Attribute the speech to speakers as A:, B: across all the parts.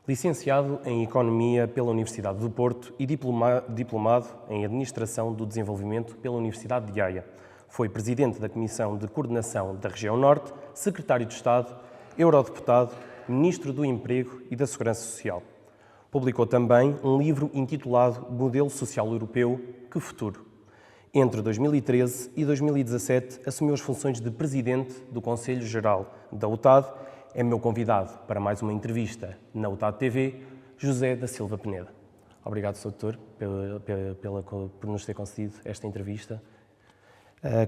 A: Licenciado em Economia pela Universidade do Porto e diplomado em Administração do Desenvolvimento pela Universidade de Haia. Foi presidente da Comissão de Coordenação da Região Norte, secretário de Estado, eurodeputado, ministro do Emprego e da Segurança Social. Publicou também um livro intitulado Modelo Social Europeu, Que Futuro? Entre 2013 e 2017, assumiu as funções de presidente do Conselho Geral da UTAD. É meu convidado para mais uma entrevista na UTAD TV, José da Silva Peneda. Obrigado, Sr. Doutor, por nos ter concedido esta entrevista.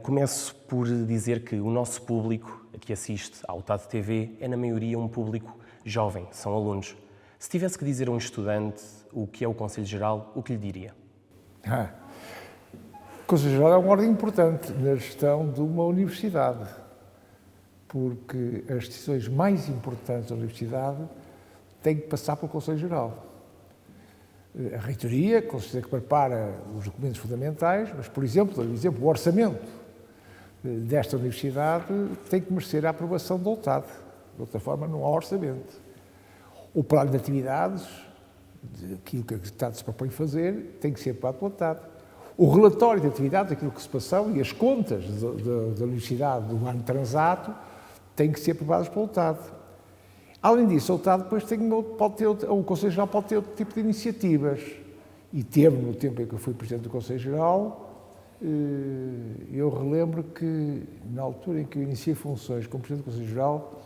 A: Começo por dizer que o nosso público que assiste à UTAD TV é, na maioria, um público jovem, são alunos. Se tivesse que dizer a um estudante o que é o Conselho Geral, o que lhe diria?
B: O Conselho Geral é uma ordem importante na gestão de uma universidade, porque as decisões mais importantes da universidade têm que passar pelo Conselho Geral. A reitoria, com certeza que prepara os documentos fundamentais, mas, por exemplo, o orçamento desta universidade tem que merecer a aprovação da UTAD. De outra forma, não há orçamento. O plano de atividades, aquilo que a UTAD se propõe fazer, tem que ser aprovado pela UTAD. O relatório de atividades, aquilo que se passou, e as contas da universidade do ano transato, têm que ser aprovadas pela UTAD. Além disso, a UTAD depois o Conselho Geral pode ter outro tipo de iniciativas. E teve, no tempo em que eu fui Presidente do Conselho Geral, eu relembro que, na altura em que eu iniciei funções como Presidente do Conselho Geral,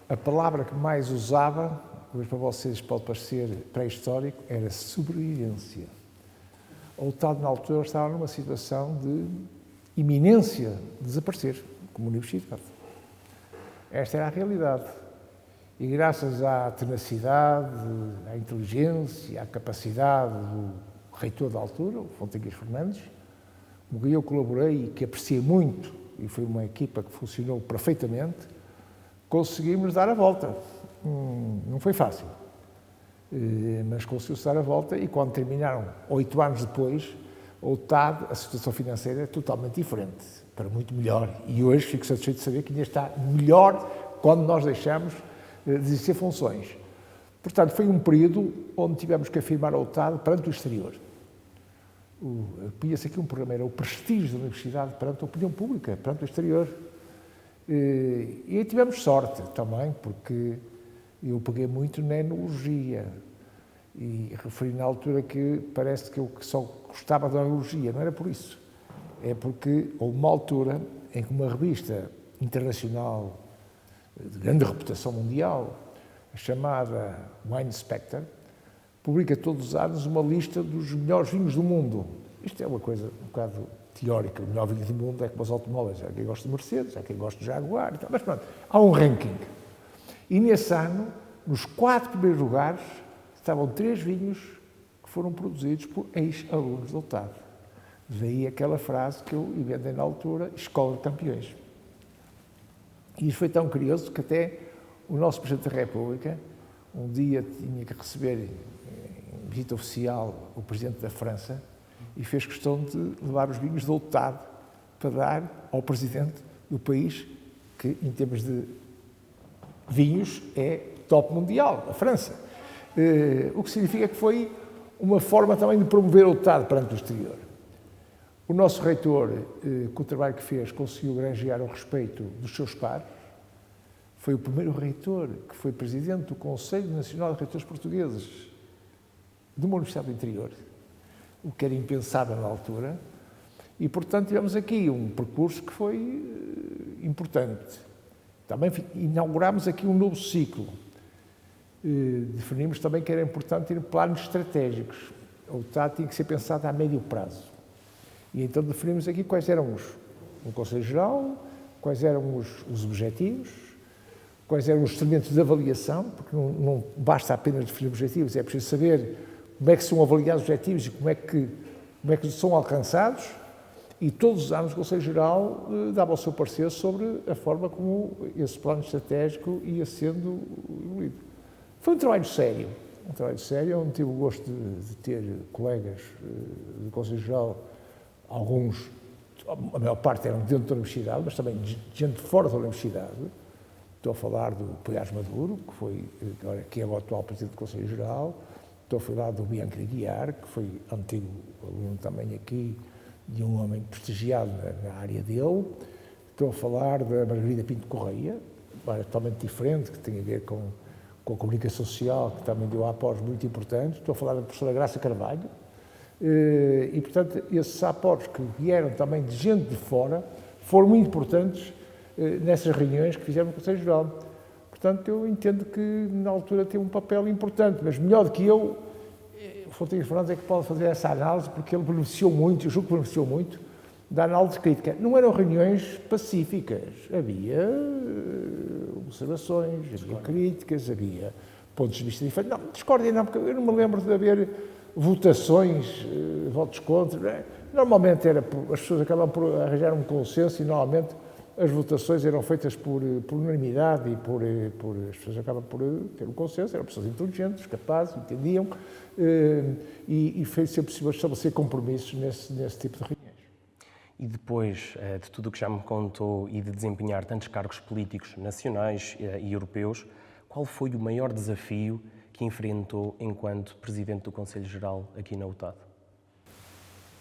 B: a palavra que mais usava, talvez para vocês pode parecer pré-histórico, era sobrevivência. A UTAD, na altura, estava numa situação de iminência de desaparecer como universidade. Esta era a realidade. E graças à tenacidade, à inteligência, à capacidade do reitor da altura, o Fontanhas Fernandes, com quem eu colaborei e que apreciei muito, e foi uma equipa que funcionou perfeitamente, conseguimos dar a volta. Não foi fácil, mas conseguiu-se dar a volta e quando terminaram, 8 anos depois, a UTAD, a situação financeira é totalmente diferente, para muito melhor. E hoje fico satisfeito de saber que ainda está melhor quando nós deixamos de exercer funções. Portanto, foi um período onde tivemos que afirmar a UTAD perante o exterior. Punha-se aqui um programa, era o prestígio da universidade perante a opinião pública, perante o exterior. E aí tivemos sorte também, porque eu peguei muito na enologia e referi na altura que parece que eu só gostava da enologia, não era por isso. É porque houve uma altura em que uma revista internacional de grande reputação mundial, chamada Wine Inspector, publica todos os anos uma lista dos melhores vinhos do mundo. Isto é uma coisa um bocado teórica. O melhor vinho do mundo é como os automóveis. Há quem gosta de Mercedes, há quem gosta de Jaguar. Mas pronto, há um ranking. E nesse ano, nos 4 primeiros lugares, estavam 3 vinhos que foram produzidos por ex-alunos da UTAD. Daí aquela frase que eu inventei na altura, Escola de Campeões. E isso foi tão curioso que até o nosso Presidente da República, um dia tinha que receber em visita oficial o Presidente da França e fez questão de levar os vinhos da UTAD para dar ao Presidente do país que, em termos de vinhos, é top mundial, a França. O que significa que foi uma forma também de promover a UTAD perante o exterior. O nosso reitor, com o trabalho que fez, conseguiu granjear o respeito dos seus pares. Foi o primeiro reitor que foi presidente do Conselho Nacional de Reitores Portugueses de uma universidade do interior, o que era impensável na altura. E, portanto, tivemos aqui um percurso que foi importante. Também inaugurámos aqui um novo ciclo. Definimos também que era importante ter planos estratégicos. A UTAD tinha que ser pensada a médio prazo. E então definimos aqui quais eram no Conselho Geral, quais eram os objetivos, quais eram os instrumentos de avaliação, porque não basta apenas definir objetivos, é preciso saber como é que são avaliados os objetivos e como é que são alcançados. E todos os anos o Conselho Geral dava o seu parecer sobre a forma como esse plano estratégico ia sendo evoluído. Foi um trabalho sério, onde tive o gosto de ter colegas do Conselho Geral, alguns, a maior parte eram dentro da universidade, mas também gente fora da universidade, Estou a falar do Poiares Maduro, que é o atual Presidente do Conselho Geral. Estou a falar do Bianchi de Aguiar, que foi antigo aluno também aqui, de um homem prestigiado na área dele. Estou a falar da Margarida Pinto Correia, totalmente diferente, que tem a ver com a comunicação social, que também deu aportes muito importantes. Estou a falar da professora Graça Carvalho. E, portanto, esses aportes que vieram também de gente de fora foram muito importantes nessas reuniões que fizemos no Conselho Geral. Portanto, eu entendo que, na altura, teve um papel importante, mas melhor do que eu, o Fontinhas Fernandes é que pode fazer essa análise, porque ele beneficiou muito, eu julgo que beneficiou muito, da análise crítica. Não eram reuniões pacíficas, havia observações, havia críticas, havia pontos de vista diferentes. Não, discórdia não, porque eu não me lembro de haver votações, votos contra. Normalmente as pessoas acabam por arranjar um consenso e normalmente as votações eram feitas por unanimidade e as pessoas acabam por ter um consenso, eram pessoas inteligentes, capazes, entendiam, e foi sempre possível estabelecer compromissos nesse tipo de reuniões.
A: E depois de tudo o que já me contou e de desempenhar tantos cargos políticos nacionais e europeus, qual foi o maior desafio que enfrentou enquanto Presidente do Conselho Geral aqui na UTAD?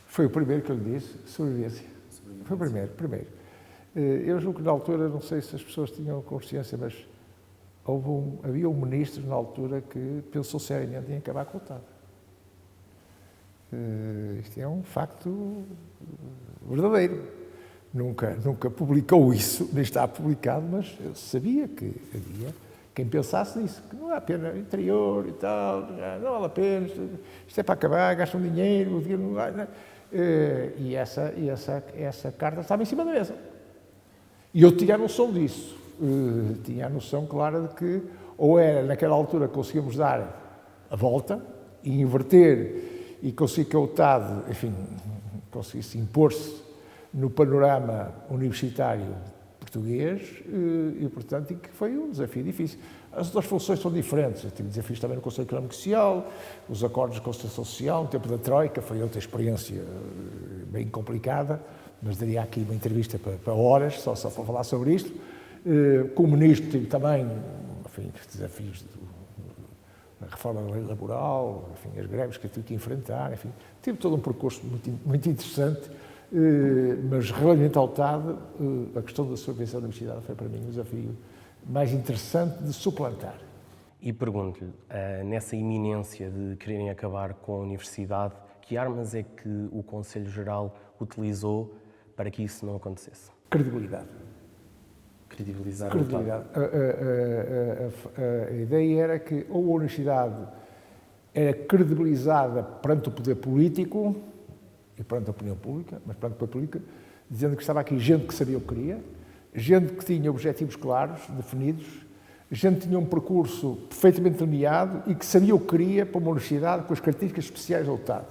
B: Foi o primeiro que eu lhe disse, sobrevivência. Foi o primeiro. Eu julgo que na altura, não sei se as pessoas tinham consciência, mas havia um ministro na altura que pensou seriamente em acabar com o UTAD. Isto é um facto verdadeiro. Nunca publicou isso, nem está publicado, mas eu sabia que havia quem pensasse nisso, que não há pena interior e tal, não vale a pena, isto é para acabar, gastam dinheiro, o dinheiro não vai. E essa carta estava em cima da mesa. E eu tinha a noção disso, tinha a noção clara de que ou era naquela altura conseguimos dar a volta e inverter e conseguir que a UTAD, enfim, conseguisse impor-se no panorama universitário português e, portanto, que foi um desafio difícil. As outras funções são diferentes. Eu tive desafios também no Conselho Económico e Social, os acordos de concertação social, no tempo da Troika, foi outra experiência bem complicada, mas daria aqui uma entrevista para horas, só para falar sobre isto. Como ministro tive também, enfim, os desafios da reforma da lei laboral, enfim, as greves que eu tive que enfrentar, enfim, tive todo um percurso muito interessante, mas relativamente ao UTAD, a questão da sobrevivência da universidade foi para mim um desafio mais interessante de suplantar.
A: E pergunto-lhe, nessa iminência de quererem acabar com a universidade, que armas é que o Conselho Geral utilizou para que isso não acontecesse?
B: Credibilidade.
A: Credibilizar
B: Credibilidade. A ideia era que ou a universidade era credibilizada perante o poder político e perante a opinião pública, mas perante a opinião pública, dizendo que estava aqui gente que sabia o que queria, gente que tinha objetivos claros, definidos, gente que tinha um percurso perfeitamente delineado e que sabia o que queria para uma universidade com as características especiais da UTAD.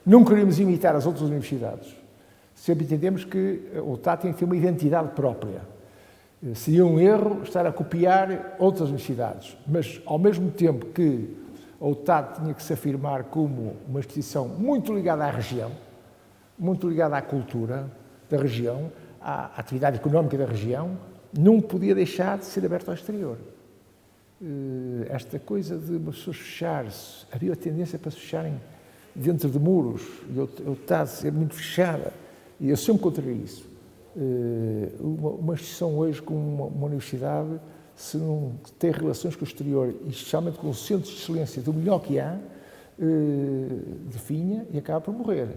B: Não queríamos imitar as outras universidades. Sempre entendemos que a UTAD tem que ter uma identidade própria. Seria um erro estar a copiar outras universidades, mas ao mesmo tempo que a UTAD tinha que se afirmar como uma instituição muito ligada à região, muito ligada à cultura da região, à atividade económica da região, não podia deixar de ser aberto ao exterior. Esta coisa de as pessoas fechar-se, havia a tendência para se fecharem dentro de muros, e a UTAD ser muito fechada, e eu sempre contrariei isso. Uma instituição hoje como uma universidade, se não tem relações com o exterior, e especialmente com os centros de excelência do melhor que há, definha e acaba por morrer.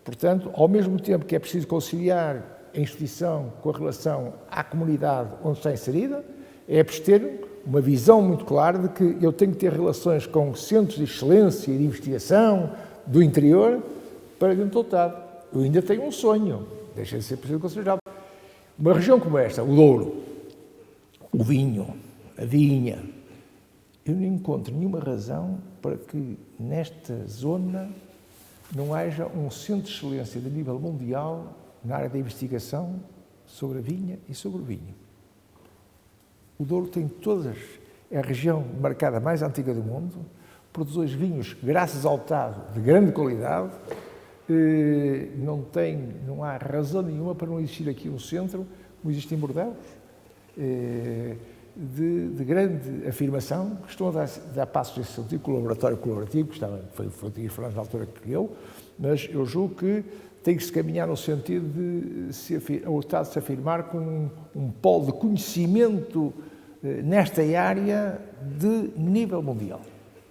B: Portanto, ao mesmo tempo que é preciso conciliar a instituição com a relação à comunidade onde está inserida, é preciso ter uma visão muito clara de que eu tenho que ter relações com centros de excelência e de investigação do interior para dentro do UTAD. Eu ainda tenho um sonho, deixa de ser Presidente do Conselho Geral. Uma região como esta, o Douro, o vinho, a vinha, eu não encontro nenhuma razão para que nesta zona não haja um centro de excelência de nível mundial na área da investigação sobre a vinha e sobre o vinho. O Douro tem todas, é a região marcada mais antiga do mundo, produz vinhos, graças ao UTAD, de grande qualidade. Não há razão nenhuma para não existir aqui um centro, como existe em Bordeaux. de grande afirmação, que estão a dar passos nesse sentido, com o laboratório colaborativo, que foi o Fernando na altura que eu, mas eu julgo que tem que se caminhar no sentido de o Estado se afirmar com um polo de conhecimento nesta área de nível mundial.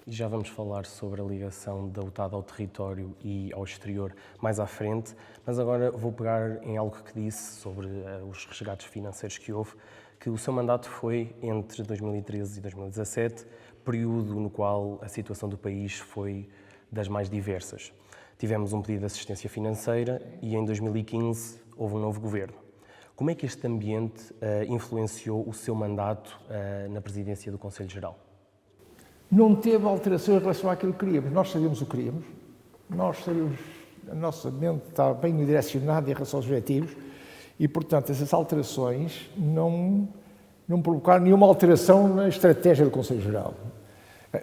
A: E já vamos falar sobre a ligação da UTAD ao território e ao exterior mais à frente, mas agora vou pegar em algo que disse sobre os resgates financeiros que houve, que o seu mandato foi entre 2013 e 2017, período no qual a situação do país foi das mais diversas. Tivemos um pedido de assistência financeira e em 2015 houve um novo governo. Como é que este ambiente influenciou o seu mandato na presidência do Conselho Geral?
B: Não teve alteração em relação àquilo que queríamos. Nós sabíamos o que queríamos, a nossa mente estava bem direcionada em relação aos objetivos e, portanto, essas alterações não provocaram nenhuma alteração na estratégia do Conselho Geral.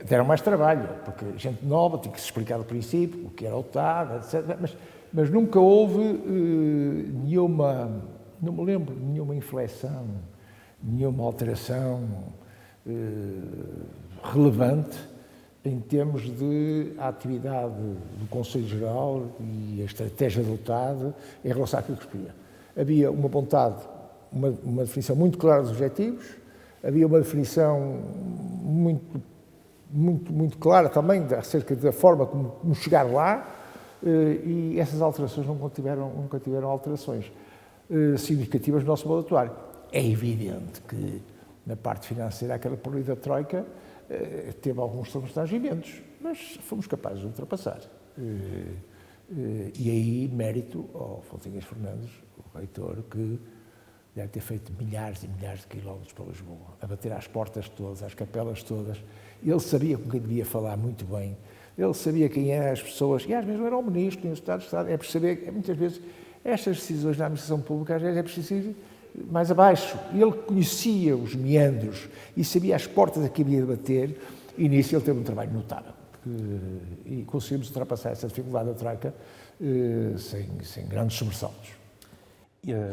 B: Deram mais trabalho, porque gente nova tinha que se explicar do princípio, o que era o TAD, etc. Mas nunca houve nenhuma, não me lembro, nenhuma inflexão, nenhuma alteração relevante em termos de atividade do Conselho Geral e a estratégia do TAD em relação àquilo que se queria. Havia uma vontade, uma definição muito clara dos objetivos, havia uma definição muito clara também acerca da forma como chegar lá, e essas alterações nunca tiveram alterações significativas no nosso modo de atuar. É evidente que na parte financeira aquela política da Troika teve alguns constrangimentos, mas fomos capazes de ultrapassar. E aí mérito ao Fontinhas Fernandes, o reitor, que deve ter feito milhares e milhares de quilómetros para Lisboa, a bater às portas todas, às capelas todas. Ele sabia com quem devia falar muito bem, ele sabia quem eram as pessoas, e às vezes não era o ministro, nem o Estado de Estado, é perceber que muitas vezes estas decisões na administração pública às vezes é preciso ir mais abaixo. Ele conhecia os meandros e sabia as portas a que havia de bater, e nisso ele teve um trabalho notável. E conseguimos ultrapassar essa dificuldade da Troika sem grandes sobressaltos.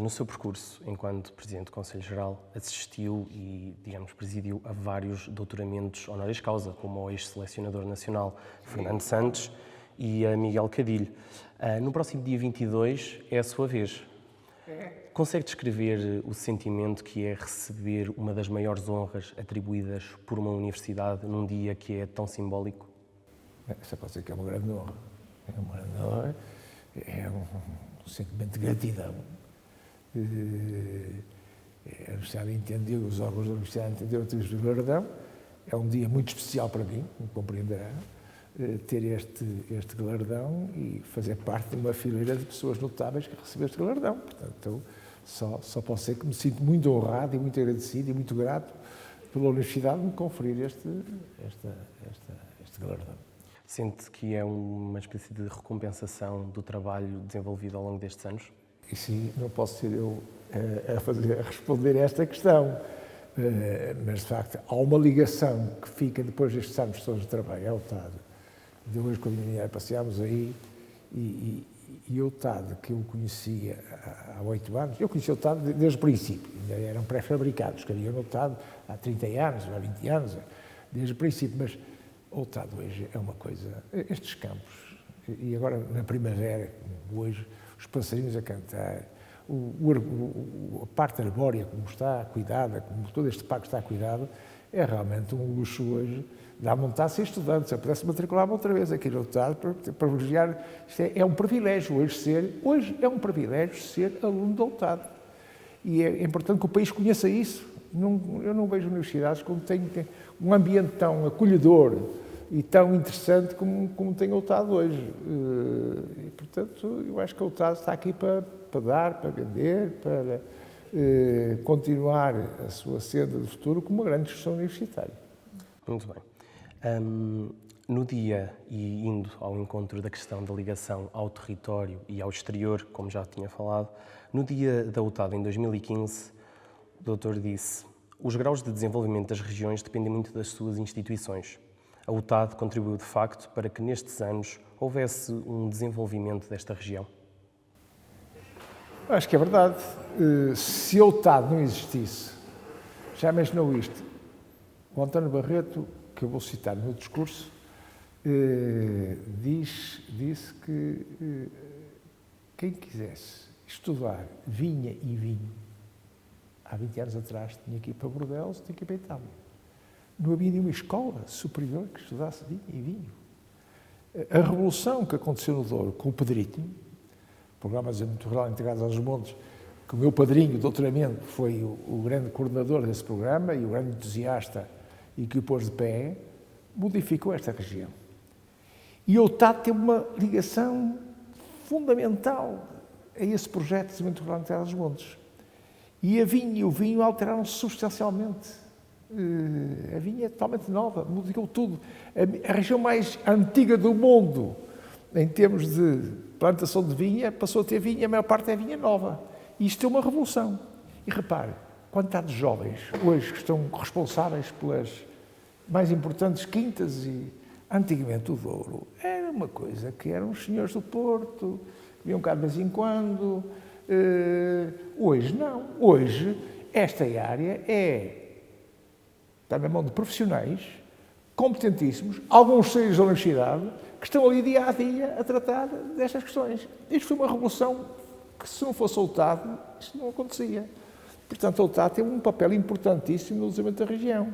A: No seu percurso, enquanto Presidente do Conselho Geral, assistiu e, digamos, presidiu a vários doutoramentos honoris causa, como ao ex-selecionador nacional Fernando Santos e a Miguel Cadilho. No próximo dia 22 é a sua vez. Consegue descrever o sentimento que é receber uma das maiores honras atribuídas por uma universidade num dia que é tão simbólico?
B: Essa pode ser que é uma grande honra. É uma grande honra, é um sentimento de gratidão. A Universidade entendeu, os órgãos da Universidade entenderam o galardão. É um dia muito especial para mim, como compreenderá, ter este galardão e fazer parte de uma fileira de pessoas notáveis que recebeu este galardão. Portanto, só posso dizer que me sinto muito honrado e muito agradecido e muito grato pela Universidade de me conferir este galardão.
A: Sente que é uma espécie de recompensação do trabalho desenvolvido ao longo destes anos?
B: E sim, não posso ser eu a responder a esta questão, mas de facto há uma ligação que fica depois destes anos todos de trabalho, é o TAD. De hoje, com a minha mulher, passeámos aí e o TAD, que eu conhecia há 8 anos, eu conhecia o TAD desde o princípio, ainda eram pré-fabricados, que havia no TAD há 30 anos, há 20 anos, desde o princípio, mas o TAD hoje é uma coisa, estes campos, e agora na primavera, hoje, os passarinhos a cantar, a parte arbórea como está cuidada, como todo este parque está cuidado, é realmente um luxo hoje. Dá-me vontade de ser estudante, se eu pudesse matricular-me outra vez aqui no TAD para elogiar. Isto é um privilégio hoje é um privilégio ser aluno do TAD. E é importante que o país conheça isso. Eu não vejo universidades como têm um ambiente tão acolhedor e tão interessante como tem o TAD hoje. E, portanto, eu acho que o TAD está aqui para dar, para vender, para continuar a sua senda de futuro como uma grande instituição universitária.
A: Muito bem. No dia, e indo ao encontro da questão da ligação ao território e ao exterior, como já tinha falado, no dia da UTAD, em 2015, o doutor disse: os graus de desenvolvimento das regiões dependem muito das suas instituições. A UTAD contribuiu, de facto, para que nestes anos houvesse um desenvolvimento desta região?
B: Acho que é verdade. Se a UTAD não existisse, Já imaginou isto? O António Barreto, que eu vou citar no meu discurso, disse que quem quisesse estudar vinha e vinho, há 20 anos atrás, tinha que ir para Bordeaux, tinha que ir para a Itália. Não havia nenhuma escola superior que estudasse vinho e vinho. A revolução que aconteceu no Douro com o Pedrito, programa de desenvolvimento rural integrado aos montes, que o meu padrinho de doutoramento foi o grande coordenador desse programa e o grande entusiasta e que o pôs de pé, modificou esta região. E o Outato tem uma ligação fundamental a esse projeto de desenvolvimento rural integrado aos montes. E a vinha e o vinho alteraram-se substancialmente. A vinha é totalmente nova, modificou tudo. A região mais antiga do mundo, em termos de plantação de vinha, passou a ter vinha, a maior parte é vinha nova. E isto é uma revolução. E repare, quantidade de jovens hoje que estão responsáveis pelas mais importantes quintas e antigamente o Douro era uma coisa que eram os senhores do Porto, vinham cá de vez em quando. Hoje não. Hoje esta área está na mão de profissionais competentíssimos, alguns saídos da universidade, que estão ali dia a dia a tratar destas questões. Isto foi uma revolução que, se não fosse o Outato, isto não acontecia. Portanto, o Outato tem um papel importantíssimo no desenvolvimento da região.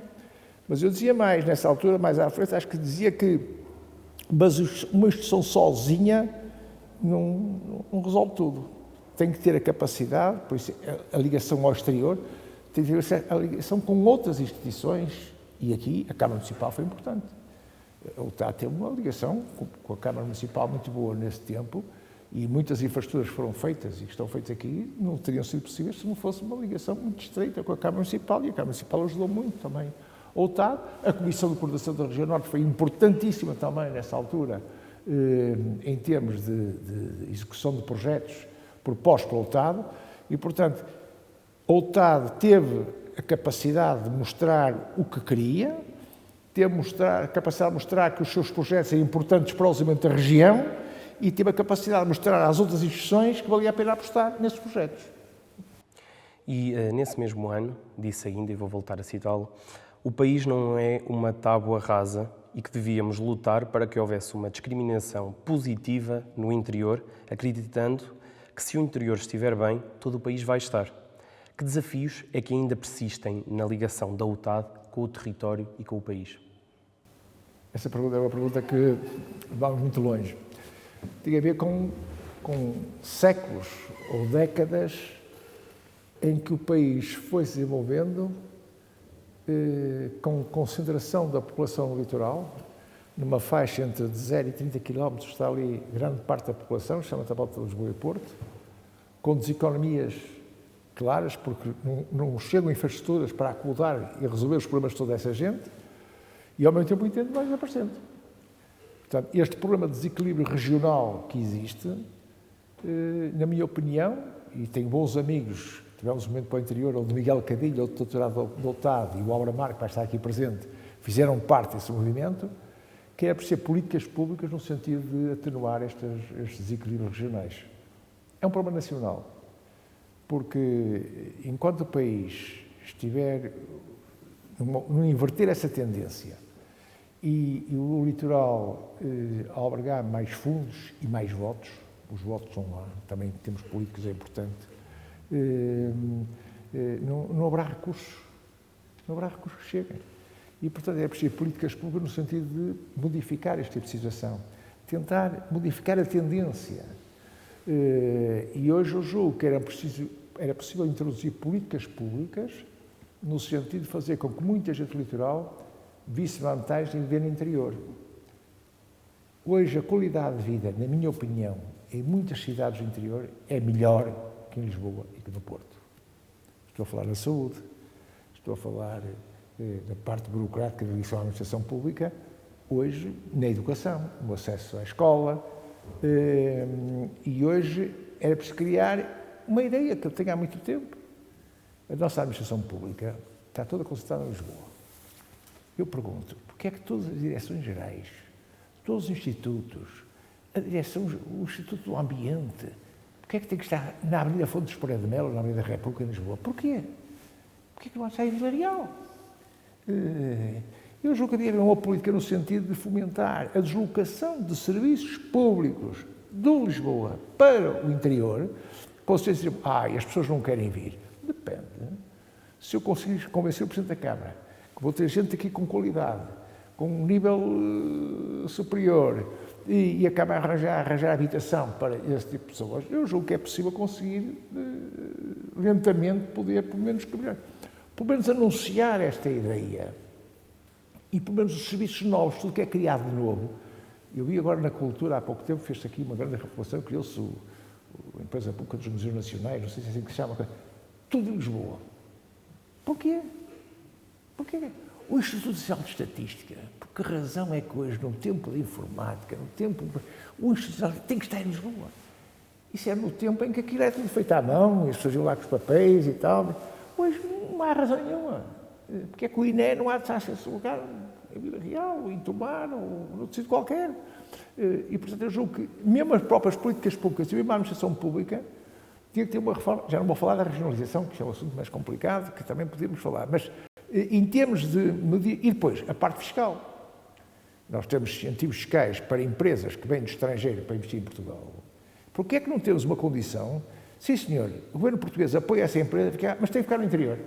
B: Mas eu dizia mais, nessa altura, mais à frente, acho que dizia que uma instituição sozinha não resolve tudo. Tem que ter a capacidade, por isso a ligação ao exterior, tem que ter a ligação com outras instituições, e aqui a Câmara Municipal foi importante. O Outato teve uma ligação com a Câmara Municipal muito boa nesse tempo, e muitas infraestruturas foram feitas e que estão feitas aqui, não teriam sido possíveis se não fosse uma ligação muito estreita com a Câmara Municipal, e a Câmara Municipal ajudou muito também. O Outato, a Comissão de Coordenação da Região Norte foi importantíssima também nessa altura, em termos de execução de projetos propostos pelo Outato, e portanto, o Outato teve a capacidade de mostrar o que queria, teve a capacidade de mostrar que os seus projetos eram importantes para o desenvolvimento da região e teve a capacidade de mostrar às outras instituições que valia a pena apostar nesses projetos.
A: E nesse mesmo ano, disse ainda, e vou voltar a citá-lo, o país não é uma tábua rasa e que devíamos lutar para que houvesse uma discriminação positiva no interior, acreditando que se o interior estiver bem, todo o país vai estar. Que desafios é que ainda persistem na ligação da Outato com o território e com o país?
B: Essa pergunta é uma pergunta que vamos muito longe. Tem a ver com séculos ou décadas em que o país foi se desenvolvendo com concentração da população no litoral, numa faixa entre 0 e 30 km está ali grande parte da população, chama-se a volta de Lisboa e Porto, com deseconomias claras, porque não chegam infraestruturas para acomodar e resolver os problemas de toda essa gente, e ao mesmo tempo o entendo vai desaparecendo. Portanto, este problema de desequilíbrio regional que existe, na minha opinião, e tenho bons amigos, tivemos um momento para o interior, onde Miguel Cadilho, outro doutorado do Outato, e o Álvaro Amar, que vai estar aqui presente, fizeram parte desse movimento, que é preciso políticas públicas no sentido de atenuar estes desequilíbrios regionais. É um problema nacional, porque enquanto o país estiver a inverter essa tendência e o litoral albergar mais fundos e mais votos, os votos são lá, também temos políticos, é importante, não haverá recursos. Não haverá recursos que cheguem. E, portanto, é preciso políticas públicas no sentido de modificar este tipo de situação, tentar modificar a tendência. E hoje eu julgo que era possível introduzir políticas públicas no sentido de fazer com que muita gente do litoral visse vantagem de viver no interior. Hoje, a qualidade de vida, na minha opinião, em muitas cidades do interior, é melhor que em Lisboa e que no Porto. Estou a falar da saúde, estou a falar da parte burocrática da ligação à administração pública, hoje na educação, no acesso à escola, e hoje era preciso criar uma ideia que eu tenho há muito tempo. A nossa administração pública está toda concentrada em Lisboa. Eu pergunto, porquê é que todas as direções gerais, todos os institutos, o Instituto do Ambiente, porquê é que tem que estar na Avenida Fontes Pereira de Melo, na Avenida da República, em Lisboa? Porquê? Porquê que não há de sair Vila Real? Eu julgo que havia uma política no sentido de fomentar a deslocação de serviços públicos de Lisboa para o interior, com vocês dizem, as pessoas não querem vir. Depende. Se eu conseguir convencer o Presidente da Câmara que vou ter gente aqui com qualidade, com um nível superior, e acaba a arranjar habitação para esse tipo de pessoas, eu julgo que é possível conseguir lentamente poder, pelo menos anunciar esta ideia. E pelo menos os serviços novos, tudo que é criado de novo. Eu vi agora na cultura, há pouco tempo, fez-se aqui uma grande reformulação, criou-se a empresa pública dos museus nacionais, não sei se é assim que se chama, tudo em Lisboa. Porquê? O Instituto Nacional de Estatística, por que razão é que hoje, no tempo da informática, o Instituto Nacional tem que estar em Lisboa? Isso é no tempo em que aquilo é tudo feito à mão, e as pessoas iam lá com os papéis e tal. Hoje não há razão nenhuma. Porque é que o INE não há de estar a esse lugar em Vila Real, em Tomar, ou noutro sítio qualquer. E, portanto, eu julgo que mesmo as próprias políticas públicas e mesmo a administração pública tinha que ter uma reforma. Já não vou falar da regionalização, que é um assunto mais complicado, que também podemos falar, mas em termos de medir. E depois, a parte fiscal. Nós temos incentivos fiscais para empresas que vêm do estrangeiro para investir em Portugal. Porquê é que não temos uma condição? Sim, senhor, o governo português apoia essa empresa, mas tem que ficar no interior.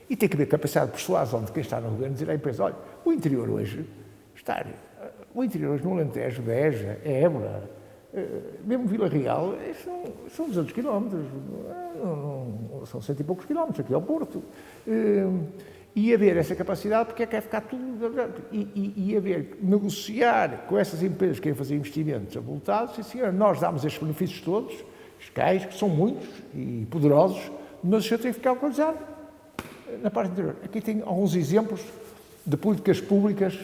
B: E tem que haver capacidade de persuasão de quem está no governo dizer à empresa, olha, o interior hoje no Alentejo, Beja, Évora, mesmo Vila Real, são 200 quilómetros, são 100 e poucos quilómetros, aqui ao Porto. E haver essa capacidade, porque é que vai ficar tudo... E haver, negociar com essas empresas que querem fazer investimentos avultados, sim senhor, nós damos estes benefícios todos, fiscais, que são muitos e poderosos, mas o senhor tem que ficar localizado na parte interior. Aqui tem alguns exemplos de políticas públicas,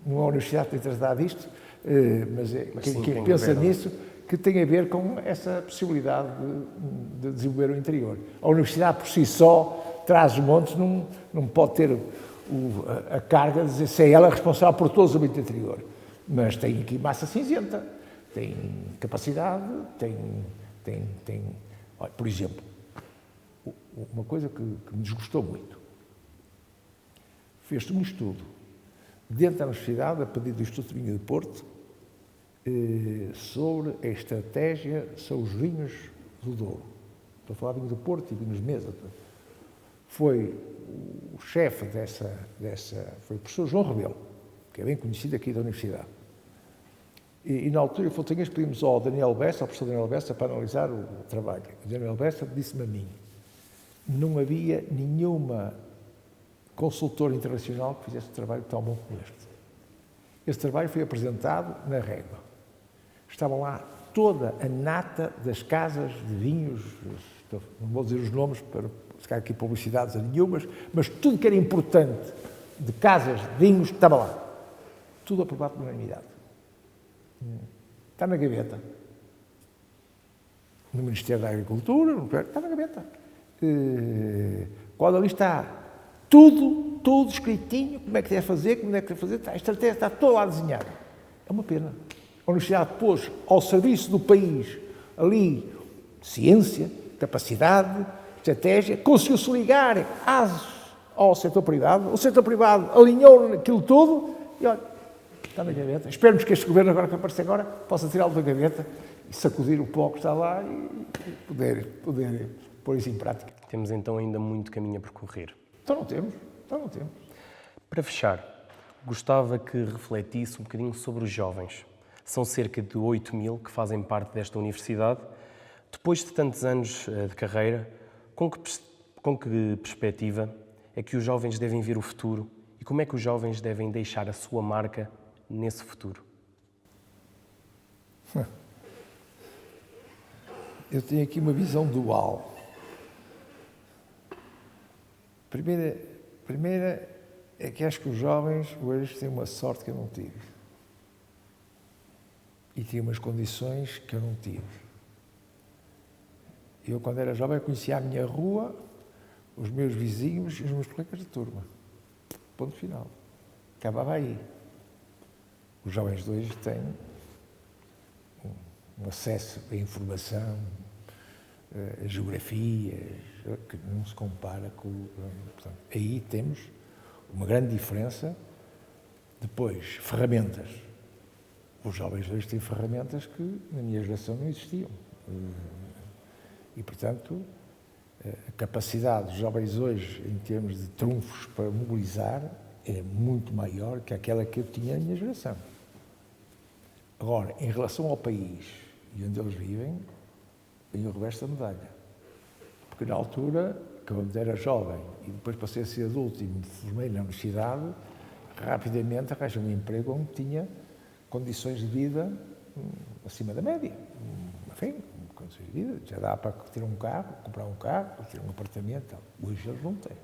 B: não é a Universidade que tem tratado disto, mas quem pensa nisso, que tem a ver com essa possibilidade de desenvolver o interior. A Universidade, por si só, traz os montes, não pode ter a carga de dizer se é ela responsável por todos os ambientes do interior. Mas tem aqui massa cinzenta, tem capacidade, tem... Olha, por exemplo, uma coisa que me desgostou muito. Fez-se um estudo dentro da Universidade, a pedido do Instituto de Vinho de Porto, sobre a estratégia sobre os vinhos do Douro. Estou a falar de vinho do Porto e vinhos de mesa. Foi o chefe foi o professor João Rebelo, que é bem conhecido aqui da Universidade. E na altura, pedimos ao Daniel Bessa, ao professor Daniel Bessa, para analisar o trabalho. O Daniel Bessa disse-me a mim, não havia nenhuma consultora internacional que fizesse um trabalho tão bom como este. Esse trabalho foi apresentado na Régua. Estavam lá toda a nata das casas de vinhos, não vou dizer os nomes para ficar aqui publicidades a nenhumas, mas tudo que era importante de casas de vinhos estava lá. Tudo aprovado por unanimidade. Está na gaveta. No Ministério da Agricultura, está na gaveta. Quando ali está tudo escritinho, como é que deve fazer, a estratégia está toda lá desenhada. É uma pena. A Universidade pôs ao serviço do país ali ciência, capacidade, estratégia, conseguiu-se ligar ao setor privado, o setor privado alinhou naquilo tudo e olha, está na gaveta. Esperemos que este governo agora que aparece agora possa tirá-lo da gaveta e sacudir o pó que está lá e poder pôr isso em prática.
A: Temos então ainda muito caminho a percorrer.
B: Então não temos.
A: Para fechar, gostava que refletisse um bocadinho sobre os jovens. São cerca de 8.000 que fazem parte desta universidade. Depois de tantos anos de carreira, com que perspectiva é que os jovens devem ver o futuro e como é que os jovens devem deixar a sua marca nesse futuro?
B: Eu tenho aqui uma visão dual. Primeira é que acho que os jovens hoje têm uma sorte que eu não tive. E têm umas condições que eu não tive. Eu, quando era jovem, conhecia a minha rua, os meus vizinhos e os meus colegas de turma. Ponto final. Acabava aí. Os jovens de hoje têm um acesso à informação, a geografias, que não se compara com... Portanto, aí temos uma grande diferença. Depois, ferramentas. Os jovens hoje têm ferramentas que na minha geração não existiam. E, portanto, a capacidade dos jovens hoje, em termos de trunfos para mobilizar, é muito maior que aquela que eu tinha na minha geração. Agora, em relação ao país e onde eles vivem, tem o reverso da medalha. Porque na altura, quando era jovem e depois passei a ser adulto e me formei na universidade, rapidamente arranjei um emprego onde tinha condições de vida acima da média. Enfim, condições de vida, já dá para ter um carro, comprar um carro, ter um apartamento, tal. Hoje eles não têm.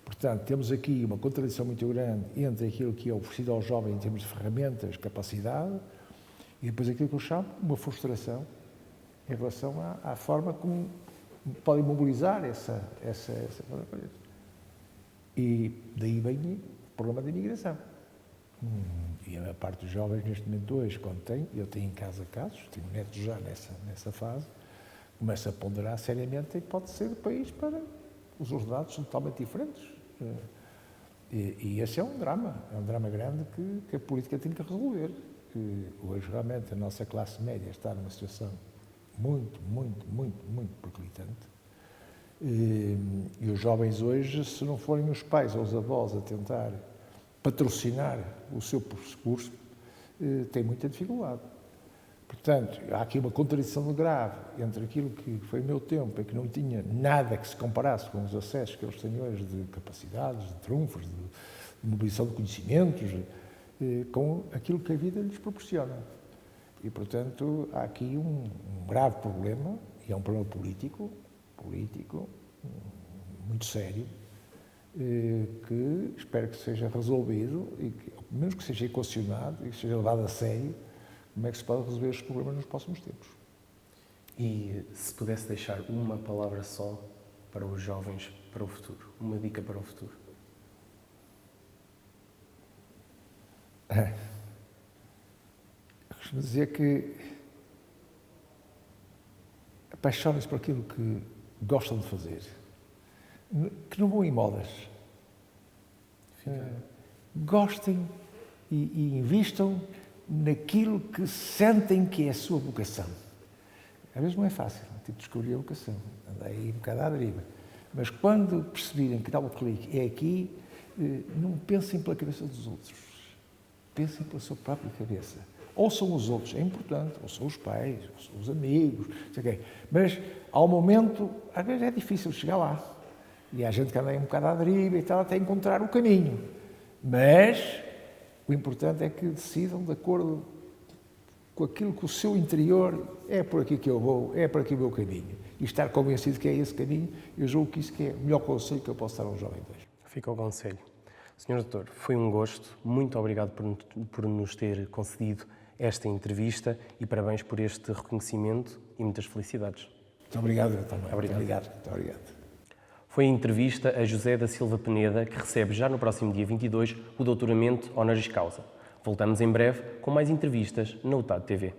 B: Portanto, temos aqui uma contradição muito grande entre aquilo que é oferecido ao jovem em termos de ferramentas, capacidade, e depois aquilo que eu chamo uma frustração em relação à forma como podem mobilizar essa coisa. E daí vem o problema da imigração. E a maior parte dos jovens, neste momento, hoje, quando tem, eu tenho em casa casos, tenho netos já nessa fase, começa a ponderar seriamente a hipótese do país para os resultados são totalmente diferentes. E esse é um drama grande que a política tem que resolver. Que hoje, realmente, a nossa classe média está numa situação muito periclitante. E os jovens hoje, se não forem os pais ou os avós a tentar patrocinar o seu percurso, têm muita dificuldade. Portanto, há aqui uma contradição grave entre aquilo que foi o meu tempo, em que não tinha nada que se comparasse com os acessos que eles têm hoje de capacidades, de trunfos, de mobilização de conhecimentos, com aquilo que a vida lhes proporciona. E, portanto, há aqui um grave problema, e é um problema político, muito sério, que espero que seja resolvido e que, pelo menos que seja equacionado e que seja levado a sério como é que se pode resolver estes problemas nos próximos tempos.
A: E se pudesse deixar uma palavra só para os jovens, para o futuro, uma dica para o futuro?
B: Eu costumo dizer que apaixonem-se por aquilo que gostam de fazer, que não vão em modas. Gostem e invistam naquilo que sentem que é a sua vocação. Às vezes não é fácil, tipo de descobrir a vocação, anda aí um bocado à deriva. Mas quando perceberem que tal clique é aqui, não pensem pela cabeça dos outros, pensem pela sua própria cabeça. Ou são os outros, é importante, ou são os pais, ou são os amigos, não sei o quê. Mas, ao momento, às vezes é difícil chegar lá. E há gente que anda aí um bocado à deriva e tal, até encontrar o caminho. Mas o importante é que decidam de acordo com aquilo que o seu interior é por aqui que eu vou, é por aqui o meu caminho. E estar convencido que é esse caminho, eu julgo que isso que é o melhor conselho que eu posso dar a um jovem de hoje.
A: Fica o conselho. Sr. Doutor, foi um gosto. Muito obrigado por nos ter concedido esta entrevista e parabéns por este reconhecimento e muitas felicidades.
B: Muito obrigado, eu também.
A: Obrigado.
B: Muito obrigado.
A: Foi a entrevista a José da Silva Peneda, que recebe já no próximo dia 22 o doutoramento honoris causa. Voltamos em breve com mais entrevistas na UTAD TV.